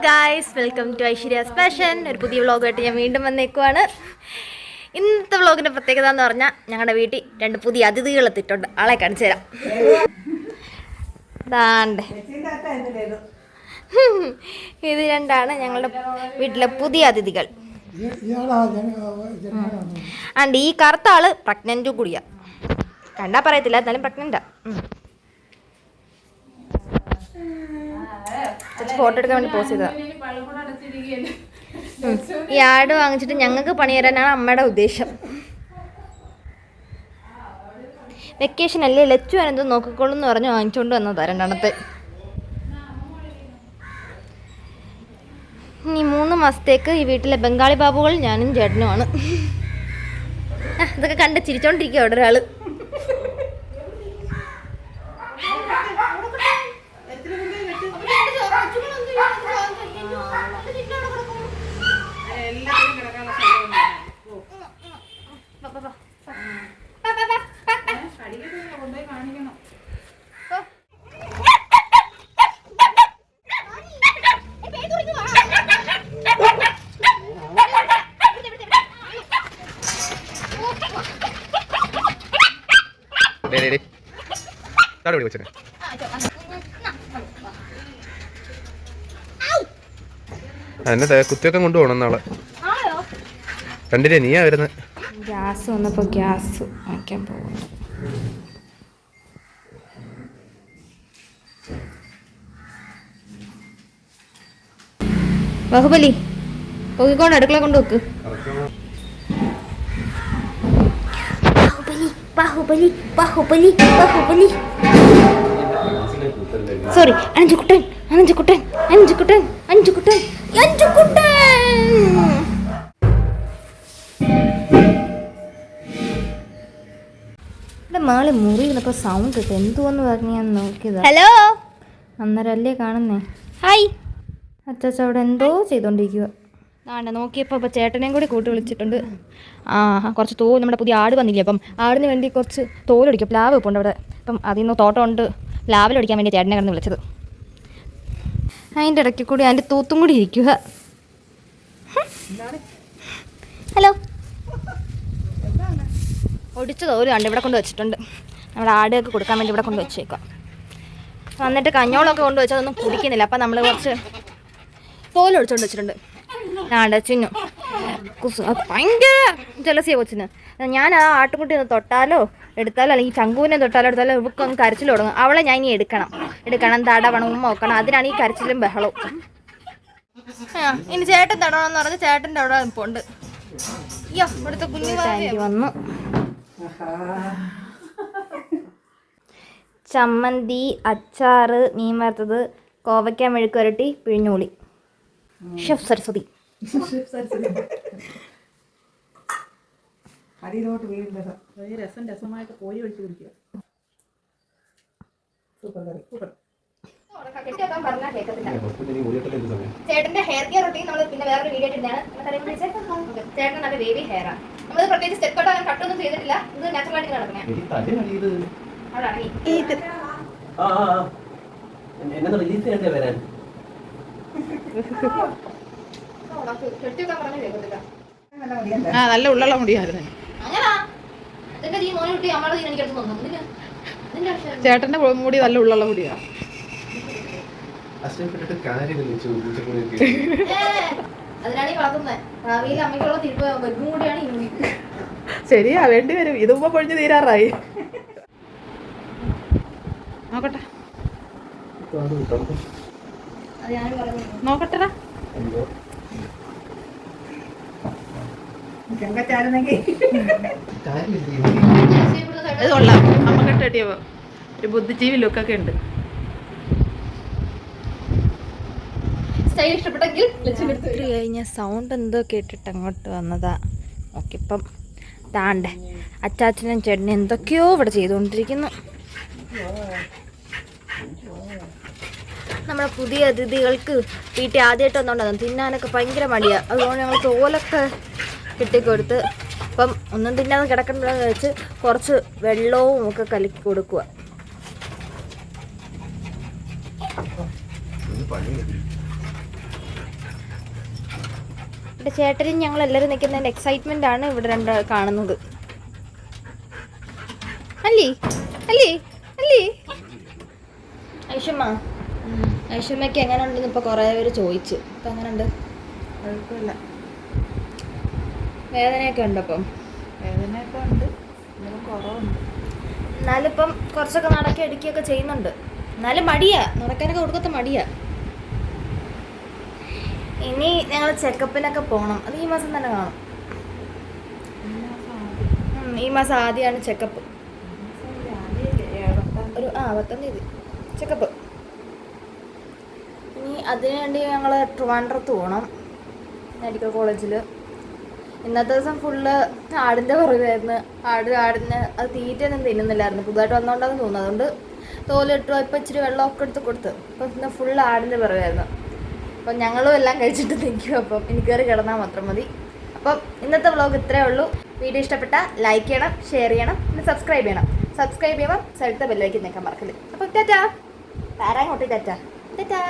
Guys, welcome to Aishwarya's fashion. ഒരു പുതിയ വ്ളോഗായിട്ട് ഞാൻ വീണ്ടും വന്നേക്കുവാണ്. ഇന്നത്തെ വ്ളോഗിൻ്റെ പ്രത്യേകത എന്ന് പറഞ്ഞാൽ ഞങ്ങളുടെ വീട്ടിൽ 2 പുതിയ അതിഥികൾ എത്തിയിട്ടുണ്ട്. ആളെ കാണിച്ചു തരാം. ദാണ്ടെ ഇത് 2 ഞങ്ങളുടെ വീട്ടിലെ പുതിയ അതിഥികൾ. ആണ്ട് ഈ കറുത്ത ആള് പ്രഗ്നൻറ്റും കൂടിയാ. കണ്ടാ പറയത്തില്ല, എന്നാലും പ്രഗ്നൻ്റാ. ഫോട്ടോ എടുക്കാൻ വേണ്ടി പോസ് ചെയ്തതാ. ഈ ആട് വാങ്ങിച്ചിട്ട് ഞങ്ങൾക്ക് പണി തരാനാണ് അമ്മയുടെ ഉദ്ദേശം. വെക്കേഷൻ അല്ലേ, ലച്ചു എന്തോ നോക്കിക്കോളും എന്ന് പറഞ്ഞ് വാങ്ങിച്ചുകൊണ്ട് വന്നതാ 2 ഇനി 3 മാസത്തേക്ക് ഈ വീട്ടിലെ ബംഗാളി ബാബുകൾ ഞാനും ചേട്ടനുമാണ്. ഇതൊക്കെ കണ്ട് ചിരിച്ചോണ്ടിരിക്കുക അവിടെ ഒരാള്. എന്നെ കുത്തിയൊക്കെ കൊണ്ടുപോകണം നാളെ. കണ്ടില്ലേ, നീയാ വരുന്നത്. ഗ്യാസ് വന്നപ്പോ ഗ്യാസ് വാങ്ങിക്കാൻ പോകുന്നു. ബാഹുബലി പൊക്കിക്കൊണ്ട് അടുക്കള കൊണ്ട് വെക്ക്. ബാഹുബലി ബാഹുബലി ബാഹുബലി സോറി, അഞ്ചുകുട്ടൻ അഞ്ചുകുട്ടൻ അഞ്ചുകുട്ടൻ അഞ്ചുകുട്ടൻ അഞ്ചുകുട്ടൻ. ഇവിടെ മാളി മുറി ഇരുന്നപ്പോ സൗണ്ട് ഇട്ട് എന്തുവെന്ന് പറഞ്ഞ് ഞാൻ നോക്കിയതാ. ഹലോ, അന്നേരം അല്ലേ കാണുന്നേ. ഹായ്. അച്ചാച്ച അവിടെ എന്തോ ചെയ്തോണ്ടിരിക്കുക. ആണ്ട നോക്കിയപ്പോൾ ഇപ്പോൾ ചേട്ടനെയും കൂടി കൂട്ടി വിളിച്ചിട്ടുണ്ട്. കുറച്ച് നമ്മുടെ പുതിയ ആട് വന്നില്ലേ, അപ്പം ആടിന് വേണ്ടി കുറച്ച് തോലൊടിക്കും. പ്ലാവ് ഇപ്പോൾ ഉണ്ട് അവിടെ. അപ്പം അതിൽ നിന്ന് തോട്ടം ഉണ്ട്, പ്ലാവിലൊടിക്കാൻ വേണ്ടി ചേട്ടനെ കിടന്ന് വിളിച്ചത്. അതിൻ്റെ ഇടയ്ക്ക് കൂടി അതിൻ്റെ തൂത്തും കൂടി ഇരിക്കുക. ഹലോ. ഒടിച്ച തോല് കണ്ട് ഇവിടെ കൊണ്ട് വെച്ചിട്ടുണ്ട്. നമ്മുടെ ആടുകൾക്ക് കൊടുക്കാൻ വേണ്ടി ഇവിടെ കൊണ്ട് വെച്ചേക്കാം. വന്നിട്ട് കഞ്ഞോളമൊക്കെ കൊണ്ട് വെച്ചാൽ അതൊന്നും കുടിക്കുന്നില്ല. അപ്പം നമ്മൾ കുറച്ച് തോലൊടിച്ചുകൊണ്ട് വെച്ചിട്ടുണ്ട്. ചിന്നു ഭയങ്കര ജലസിയാ കൊച്ചിന്. ഞാൻ ആ ആട്ടുകുട്ടി ഒന്ന് തൊട്ടാലോ എടുത്താലോ, അല്ലെങ്കിൽ ചങ്കൂനെ തൊട്ടാലോ എടുത്താലോ ഇവർക്ക് ഒന്ന് കരച്ചിൽ തുടങ്ങും. അവളെ ഞാൻ ഇനി എടുക്കണം തടവണം, ഉമ്മ നോക്കണം. അതിനാണ് ഈ കരച്ചിലും ബഹളവും. ഇനി ചേട്ടൻ തടവണമെന്ന് പറഞ്ഞ് ചേട്ടൻ്റെ അവിടെ പോണ്ട്. അയ്യോ, ഇവിടുത്തെ കുഞ്ഞു വന്നു. ചമ്മന്തി, അച്ചാറ്, മീൻ വറുത്തത്, കോവയ്ക്ക മെഴുക്ക് വരട്ടി, പിഴിഞ്ഞൂളി. ഷെഫ് സരസ്വതി. രസമായിട്ട് കോഴി ഒഴിച്ച് കുടിക്കുക. ചേട്ടന്റെ ഹെയർ കെയർ റൊട്ടീൻ നമ്മൾ പിന്നെ വേറൊരു വീഡിയോ ഇട്ടാണ്. ചേട്ടൻ നല്ല ബേബി ഹെയർ ആണ്. നമ്മൾ പ്രത്യേകിച്ച് സ്റ്റെപ്പ് കട്ടോ അങ്ങനെ കട്ടൊന്നും ചെയ്തിട്ടില്ല. ഇത് നാച്ചുറൽ ആയിട്ട് നടക്കുന്നതാണ്. നല്ല ഉള്ളുള്ള മുടിയായിരുന്നു ചേട്ടന്റെ മുടി. നല്ല ഉള്ളുള്ള മുടിയാണ്. ശരിയാ, വേണ്ടി വരും. ഇതുമ്പോ പൊഴിഞ്ഞ് തീരാറായി. നോക്കട്ടെ നോക്കട്ടെടാ. ഇത് കൊള്ളാം. അമ്മക്കെട്ട് കെട്ടിയ ഒരു ബുദ്ധിജീവി ലുക്കൊക്കെ ഉണ്ട്. കഴിഞ്ഞ സൗണ്ട് എന്തോ കേട്ടിട്ട് അങ്ങോട്ട് വന്നതാ. നോക്കിയപ്പം താണ്ടെ അച്ചാച്ചനും ചേട്ടനും എന്തൊക്കെയോ ഇവിടെ ചെയ്തുകൊണ്ടിരിക്കുന്നു. നമ്മുടെ പുതിയ അതിഥികൾക്ക് വീട്ടിൽ ആദ്യമായിട്ട് വന്നോണ്ടാകും തിന്നാനൊക്കെ ഭയങ്കര മടിയാണ്. അതുകൊണ്ട് ഞങ്ങൾ തോലൊക്കെ കിട്ടിക്കൊടുത്ത് അപ്പം ഒന്നും തിന്നാതെ കിടക്കണ്ടെന്ന് വെച്ച് കുറച്ച് വെള്ളവും ഒക്കെ കലക്കി കൊടുക്കുക. ഇവിടെ ചേട്ടനും ഞങ്ങൾ എല്ലാവരും നിൽക്കുന്നതിൻ്റെ എക്സൈറ്റ്മെൻ്റ് ആണ് ഇവിടെ രണ്ട് കാണുന്നത്. അല്ലേ അല്ലേ അല്ലേ ഐഷമ്മ? ഐഷമ്മയ്ക്ക് എങ്ങനെ ഉണ്ടെന്ന് ഇപ്പോൾ കുറേ പേര് ചോദിച്ചു. ഇപ്പം എങ്ങനെ ഉണ്ട്? കുഴപ്പമില്ല. വേദനയൊക്കെ ഉണ്ട് അപ്പം? വേദനയൊക്കെ ഉണ്ട്, കുറവുണ്ട്. എന്നാലും ഇപ്പം കുറച്ചൊക്കെ നടക്കി എടുക്കുകയൊക്കെ ചെയ്യുന്നുണ്ട്. എന്നാലും മടിയാ, നടക്കാനൊക്കെ കൊടുക്കത്ത മടിയാ. ഇനി ഞങ്ങൾ ചെക്കപ്പിനൊക്കെ പോകണം. അത് ഈ മാസം തന്നെ കാണും. ഈ മാസം ആദ്യമാണ് ചെക്കപ്പ്. ഒരു 10-ാം തീയതി ചെക്കപ്പ്. ഇനി അതിനു വേണ്ടി ഞങ്ങൾ ട്രിവാൻഡ്രത്ത് പോകണം, മെഡിക്കൽ കോളേജിൽ. ഇന്നത്തെ ദിവസം ഫുള്ള് ആടിൻ്റെ പുറകായിരുന്നു. ആടിന് അത് തീറ്റയൊന്നും തിന്നുന്നില്ലായിരുന്നു, പുതുതായിട്ട് വന്നുകൊണ്ടാന്ന് തോന്നുന്നു. അതുകൊണ്ട് തോലിട്ടു. ഇപ്പം ഇച്ചിരി വെള്ളമൊക്കെ എടുത്ത് കൊടുത്ത്. അപ്പം ഇന്ന് ഫുള്ള് ആടിൻ്റെ പുറകായിരുന്നു. അപ്പം ഞങ്ങളും എല്ലാം കഴിച്ചിട്ട് നിൽക്കും. അപ്പം എനിക്ക് കയറി കിടന്നാൽ മാത്രം മതി. അപ്പം ഇന്നത്തെ വ്ളോഗ് ഇത്രയേ ഉള്ളൂ. വീഡിയോ ഇഷ്ടപ്പെട്ടാൽ ലൈക്ക് ചെയ്യണം, ഷെയർ ചെയ്യണം, പിന്നെ സബ്സ്ക്രൈബ് ചെയ്യണം. സബ്സ്ക്രൈബ് ചെയ്യുമ്പോൾ സൈഡിലത്തെ ബെല്ലേക്ക് നിൽക്കാൻ മറക്കല്ലേ. അപ്പം ടാറ്റാ. പാരാങ്ങോട്ട് ടാറ്റാ. ടാറ്റാ.